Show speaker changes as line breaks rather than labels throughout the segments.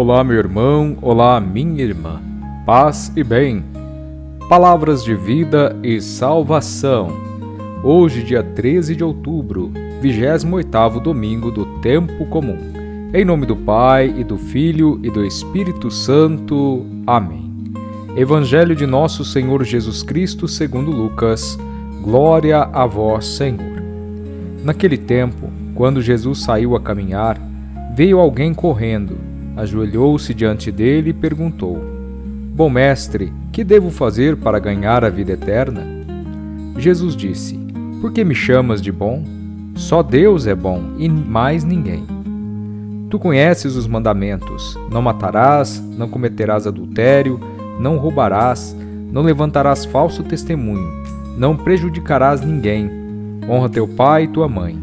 Olá, meu irmão, olá, minha irmã. Paz e bem. Palavras de vida e salvação. Hoje, dia 13 de outubro, 28º domingo do Tempo Comum. Em nome do Pai, e do Filho, e do Espírito Santo. Amém. Evangelho de nosso Senhor Jesus Cristo segundo Lucas. Glória a vós, Senhor. Naquele tempo, quando Jesus saiu a caminhar, veio alguém correndo, ajoelhou-se diante dele e perguntou: Bom mestre, que devo fazer para ganhar a vida eterna? Jesus disse: Por que me chamas de bom? Só Deus é bom e mais ninguém. Tu conheces os mandamentos: não matarás, não cometerás adultério, não roubarás, não levantarás falso testemunho, não prejudicarás ninguém, honra teu pai e tua mãe.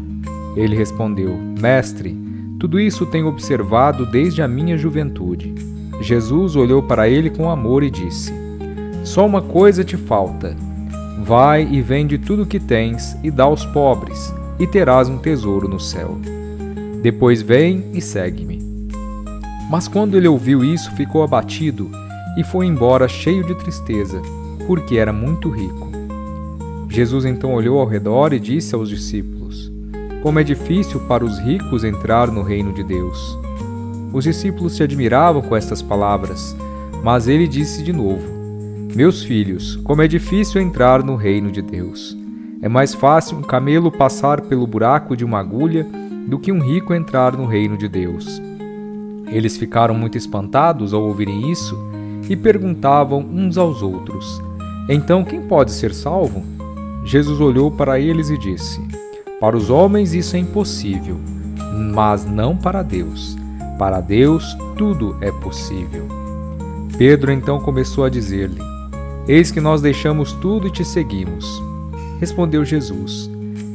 Ele respondeu: Mestre, tudo isso tenho observado desde a minha juventude. Jesus olhou para ele com amor e disse: Só uma coisa te falta. Vai e vende tudo o que tens e dá aos pobres, e terás um tesouro no céu. Depois vem e segue-me. Mas quando ele ouviu isso, ficou abatido e foi embora cheio de tristeza, porque era muito rico. Jesus então olhou ao redor e disse aos discípulos: Como é difícil para os ricos entrar no reino de Deus. Os discípulos se admiravam com estas palavras, mas ele disse de novo: Meus filhos, como é difícil entrar no reino de Deus. É mais fácil um camelo passar pelo buraco de uma agulha do que um rico entrar no reino de Deus. Eles ficaram muito espantados ao ouvirem isso e perguntavam uns aos outros: Então quem pode ser salvo? Jesus olhou para eles e disse: Para os homens isso é impossível, mas não para Deus. Para Deus tudo é possível. Pedro então começou a dizer-lhe: Eis que nós deixamos tudo e te seguimos. Respondeu Jesus: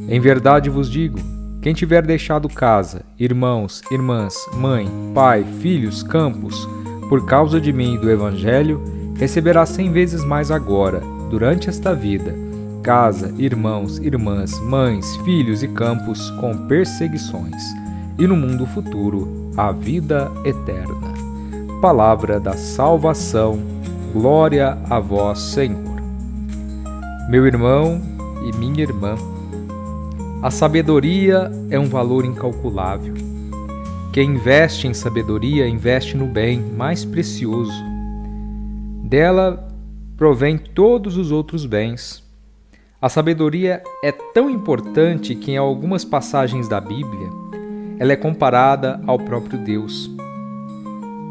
Em verdade vos digo, quem tiver deixado casa, irmãos, irmãs, mãe, pai, filhos, campos, por causa de mim e do Evangelho, receberá 100 vezes mais agora, durante esta vida, casa, irmãos, irmãs, mães, filhos e campos com perseguições, e no mundo futuro, a vida eterna. Palavra da salvação, glória a vós, Senhor. Meu irmão e minha irmã, a sabedoria é um valor incalculável. Quem investe em sabedoria, investe no bem mais precioso. Dela provém todos os outros bens. A sabedoria é tão importante que em algumas passagens da Bíblia ela é comparada ao próprio Deus.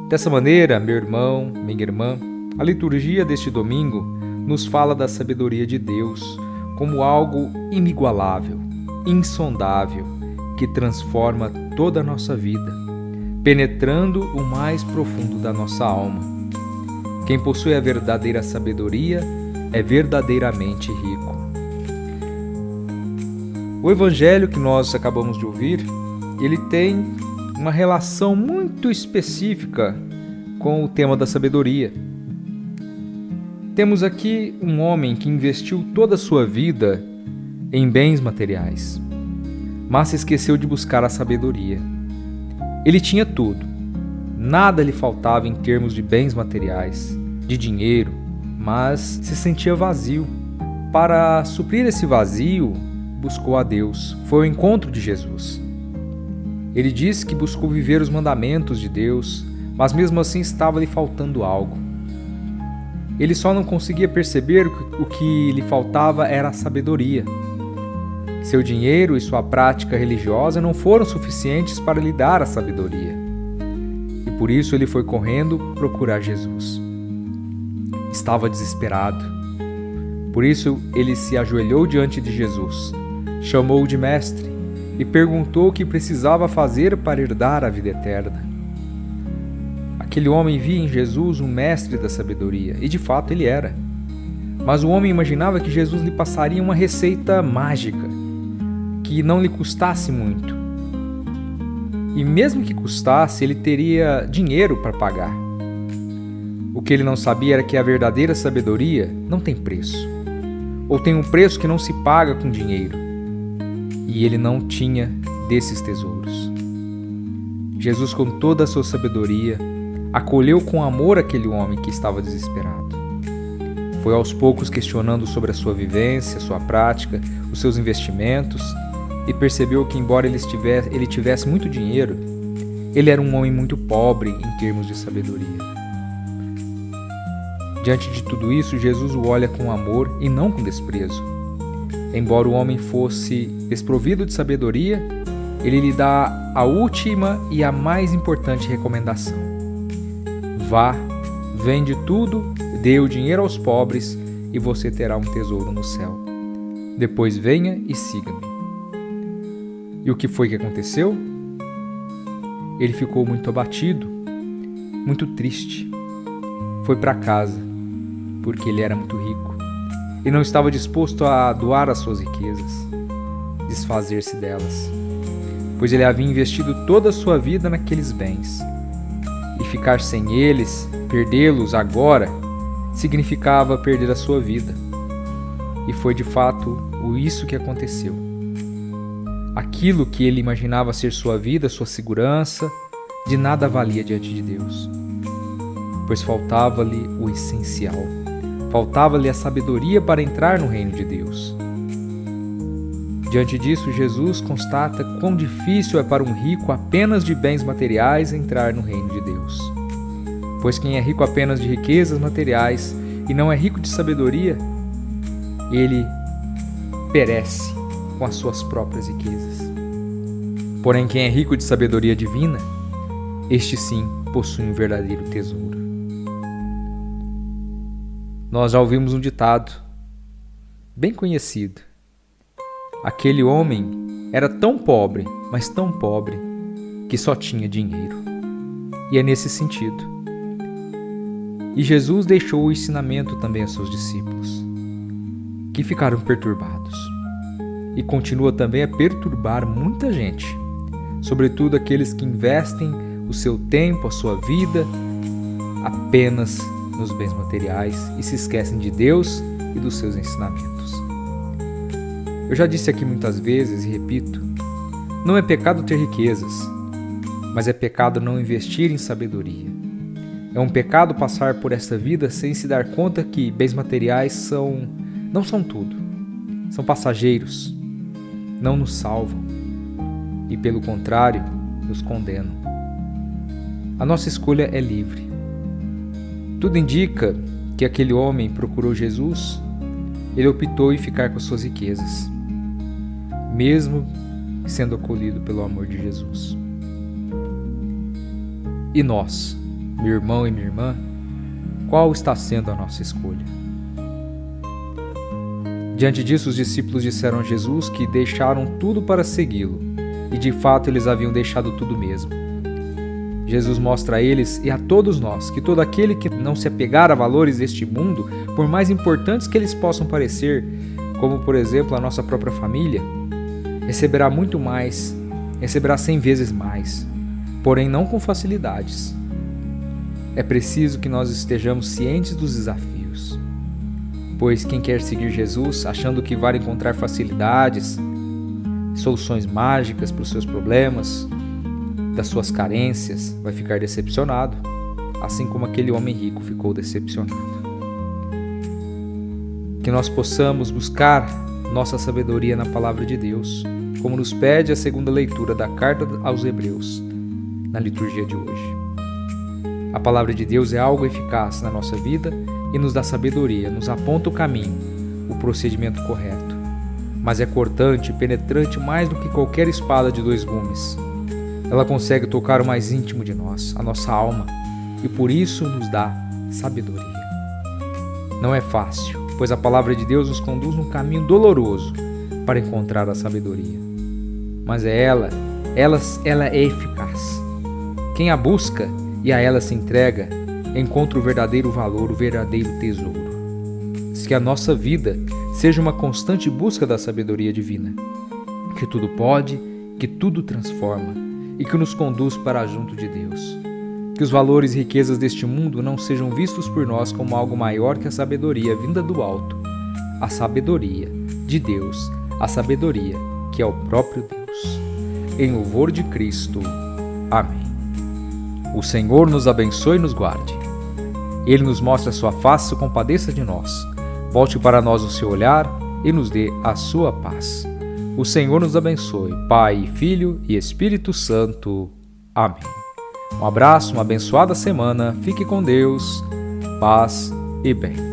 Dessa maneira, meu irmão, minha irmã, a liturgia deste domingo nos fala da sabedoria de Deus como algo inigualável, insondável, que transforma toda a nossa vida, penetrando o mais profundo da nossa alma. Quem possui a verdadeira sabedoria é verdadeiramente rico. O evangelho que nós acabamos de ouvir, ele tem uma relação muito específica com o tema da sabedoria. Temos aqui um homem que investiu toda a sua vida em bens materiais, mas se esqueceu de buscar a sabedoria. Ele tinha tudo, nada lhe faltava em termos de bens materiais, de dinheiro, mas se sentia vazio. Para suprir esse vazio, buscou a Deus, foi ao encontro de Jesus. Ele disse que buscou viver os mandamentos de Deus, mas mesmo assim estava lhe faltando algo. Ele só não conseguia perceber que o que lhe faltava era a sabedoria. Seu dinheiro e sua prática religiosa não foram suficientes para lhe dar a sabedoria. E por isso ele foi correndo procurar Jesus. Estava desesperado. Por isso ele se ajoelhou diante de Jesus, chamou-o de mestre e perguntou o que precisava fazer para herdar a vida eterna. Aquele homem via em Jesus um mestre da sabedoria, e de fato ele era. Mas o homem imaginava que Jesus lhe passaria uma receita mágica, que não lhe custasse muito. E mesmo que custasse, ele teria dinheiro para pagar. O que ele não sabia era que a verdadeira sabedoria não tem preço, ou tem um preço que não se paga com dinheiro. E ele não tinha desses tesouros. Jesus, com toda a sua sabedoria, acolheu com amor aquele homem que estava desesperado. Foi aos poucos questionando sobre a sua vivência, sua prática, os seus investimentos, e percebeu que, embora ele tivesse muito dinheiro, ele era um homem muito pobre em termos de sabedoria. Diante de tudo isso, Jesus o olha com amor e não com desprezo. Embora o homem fosse desprovido de sabedoria, ele lhe dá a última e a mais importante recomendação: vá, vende tudo, dê o dinheiro aos pobres e você terá um tesouro no céu. Depois venha e siga-me. E o que foi que aconteceu? Ele ficou muito abatido, muito triste. Foi para casa, porque ele era muito rico e não estava disposto a doar as suas riquezas, desfazer-se delas, pois ele havia investido toda a sua vida naqueles bens. E ficar sem eles, perdê-los agora, significava perder a sua vida. E foi de fato isso que aconteceu. Aquilo que ele imaginava ser sua vida, sua segurança, de nada valia diante de Deus, pois faltava-lhe o essencial. Faltava-lhe a sabedoria para entrar no reino de Deus. Diante disso, Jesus constata quão difícil é para um rico apenas de bens materiais entrar no reino de Deus. Pois quem é rico apenas de riquezas materiais e não é rico de sabedoria, ele perece com as suas próprias riquezas. Porém, quem é rico de sabedoria divina, este sim possui um verdadeiro tesouro. Nós já ouvimos um ditado bem conhecido. Aquele homem era tão pobre, mas tão pobre, que só tinha dinheiro. E é nesse sentido. E Jesus deixou o ensinamento também aos seus discípulos, que ficaram perturbados. E continua também a perturbar muita gente, sobretudo aqueles que investem o seu tempo, a sua vida, apenas nos bens materiais e se esquecem de Deus e dos seus ensinamentos. Eu já disse aqui muitas vezes e repito, não é pecado ter riquezas, mas é pecado não investir em sabedoria. É um pecado passar por esta vida sem se dar conta que bens materiais não são tudo, são passageiros, não nos salvam e, pelo contrário, nos condenam. A nossa escolha é livre. Tudo indica que aquele homem procurou Jesus, ele optou em ficar com suas riquezas, mesmo sendo acolhido pelo amor de Jesus. E nós, meu irmão e minha irmã, qual está sendo a nossa escolha? Diante disso, os discípulos disseram a Jesus que deixaram tudo para segui-lo, e de fato eles haviam deixado tudo mesmo. Jesus mostra a eles e a todos nós que todo aquele que não se apegar a valores deste mundo, por mais importantes que eles possam parecer, como por exemplo a nossa própria família, receberá muito mais, receberá 100 vezes mais, porém não com facilidades. É preciso que nós estejamos cientes dos desafios, pois quem quer seguir Jesus achando que vai encontrar facilidades, soluções mágicas para os seus problemas, das suas carências, vai ficar decepcionado, assim como aquele homem rico ficou decepcionado. Que nós possamos buscar nossa sabedoria na palavra de Deus, como nos pede a segunda leitura da carta aos Hebreus, na liturgia de hoje. A palavra de Deus é algo eficaz na nossa vida e nos dá sabedoria, nos aponta o caminho, o procedimento correto. Mas é cortante e penetrante mais do que qualquer espada de 2 gumes. Ela consegue tocar o mais íntimo de nós, a nossa alma, e por isso nos dá sabedoria. Não é fácil, pois a palavra de Deus nos conduz num caminho doloroso para encontrar a sabedoria. Mas ela é eficaz. Quem a busca e a ela se entrega, encontra o verdadeiro valor, o verdadeiro tesouro. Que a nossa vida seja uma constante busca da sabedoria divina, que tudo pode, que tudo transforma, e que nos conduz para junto de Deus. Que os valores e riquezas deste mundo não sejam vistos por nós como algo maior que a sabedoria vinda do alto, a sabedoria de Deus, a sabedoria que é o próprio Deus. Em louvor de Cristo. Amém. O Senhor nos abençoe e nos guarde. Ele nos mostre a sua face e compadeça de nós. Volte para nós o seu olhar e nos dê a sua paz. O Senhor nos abençoe, Pai, Filho e Espírito Santo. Amém. Um abraço, uma abençoada semana. Fique com Deus, paz e bem.